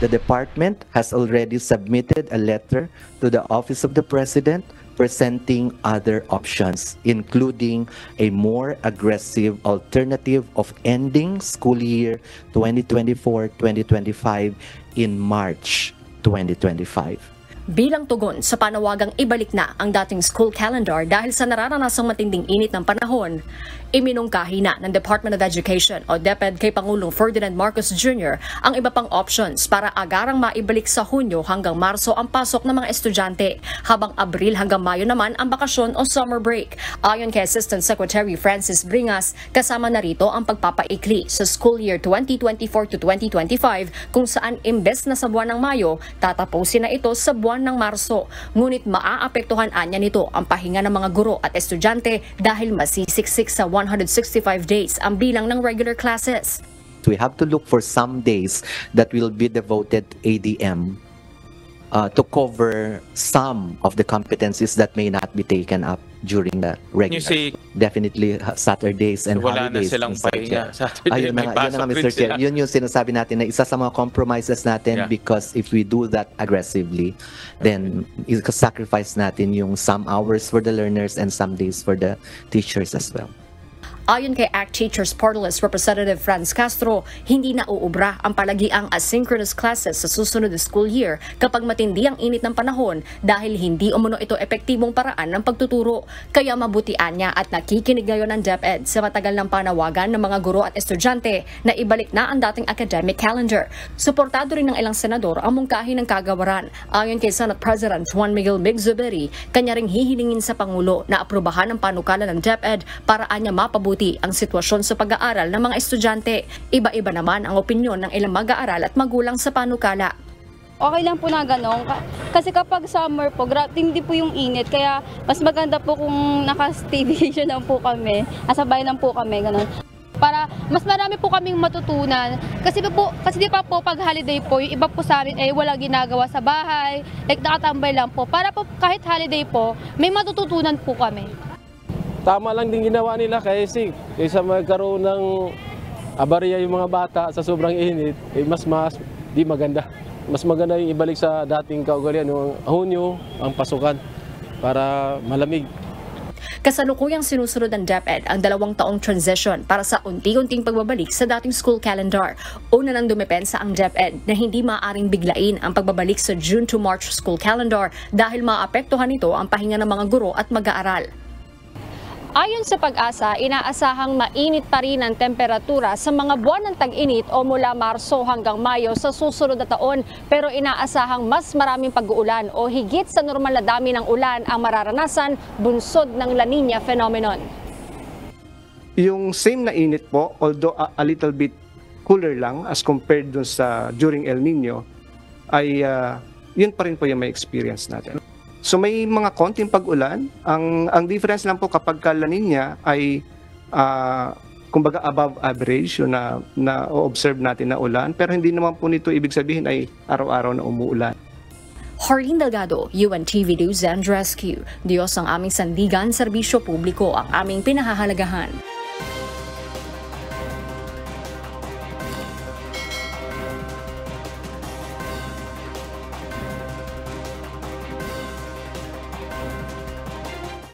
The department has already submitted a letter to the Office of the President presenting other options, including a more aggressive alternative of ending school year 2024-2025 in March 2025. Bilang tugon sa panawagang ibalik na ang dating school calendar dahil sa nararanasang matinding init ng panahon, iminungkahi na ng Department of Education o DepEd kay Pangulong Ferdinand Marcos Jr. ang iba pang options para agarang maibalik sa Hunyo hanggang Marso ang pasok ng mga estudyante, habang Abril hanggang Mayo naman ang bakasyon o summer break. Ayon kay Assistant Secretary Francis Bringas, kasama na rito ang pagpapaikli sa school year 2024 to 2025 kung saan imbes na sa buwan ng Mayo, tatapusin na ito sa buwan ng Marso. Ngunit maaapektuhan anya nito ang pahinga ng mga guro at estudyante dahil masisiksik sa 165 days ang bilang ng regular classes. We have to look for some days that will be devoted ADM to cover some of the competencies that may not be taken up during the regular. Definitely Saturdays and wala holidays. na silang pahinga. Ayun na nga, Mr. Chair. Yun yung sinasabi natin na isa sa mga compromises natin, because if we do that aggressively, then sacrifice natin yung some hours for the learners and some days for the teachers as well. Ayon kay ACT Teachers Portales Representative Franz Castro, hindi na uubra ang palagiang asynchronous classes sa susunod na school year kapag matindi ang init ng panahon dahil hindi umano ito epektibong paraan ng pagtuturo. Kaya mabutian niya at nakikinig ngayon ng DepEd sa matagal ng panawagan ng mga guro at estudyante na ibalik na ang dating academic calendar. Suportado rin ng ilang senador ang mungkahi ng kagawaran. Ayon kay Senate President Juan Miguel Mig-Zubiri, kanya ring hihilingin sa Pangulo na aprubahan ang panukala ng DepEd para anya mapabuti ang sitwasyon sa pag-aaral ng mga estudyante. Iba-iba naman ang opinyon ng ilang mag-aaral at magulang sa panukala. Okay lang po na gano'n. Kasi kapag summer po, hindi po yung init. Kaya mas maganda po kung naka-staycation lang po kami. Asabay lang po kami, gano'n. Para mas marami po kaming matutunan. Kasi di pa po pag holiday po, yung iba po sa amin ay wala ginagawa sa bahay. Like nakatambay lang po. Para po kahit holiday po, may matututunan po kami. Tama lang din ginawa nila kasi kaysa magkaroon ng abarya yung mga bata sa sobrang init, mas di maganda. Mas maganda yung ibalik sa dating kaugalian, yung Hunyo, ang pasukan para malamig. Kasalukuyang sinusunod ng DepEd ang 2 taong transition para sa unti-unting pagbabalik sa dating school calendar. Una nang dumepensa ang DepEd na hindi maaaring biglain ang pagbabalik sa June to March school calendar dahil maapektuhan nito ang pahinga ng mga guro at mag-aaral. Ayon sa Pag-asa, inaasahang mainit pa rin ang temperatura sa mga buwan ng tag-init o mula Marso hanggang Mayo sa susunod na taon, pero inaasahang mas maraming pag-uulan o higit sa normal na dami ng ulan ang mararanasan bunsod ng La Niña phenomenon. Yung same na init po, although a little bit cooler lang as compared dun sa during El Nino, ay yun pa rin po yung may experience natin. So may mga konting pag-ulan. Ang difference lang po kapag La Niña ay kumbaga above average yun na observe natin na ulan, pero hindi naman po nito ibig sabihin ay araw-araw na umuulan. Harleen Delgado, UNTV News and Rescue. Diyos ang aming sandigan, serbisyo publiko ang aming pinahahalagahan.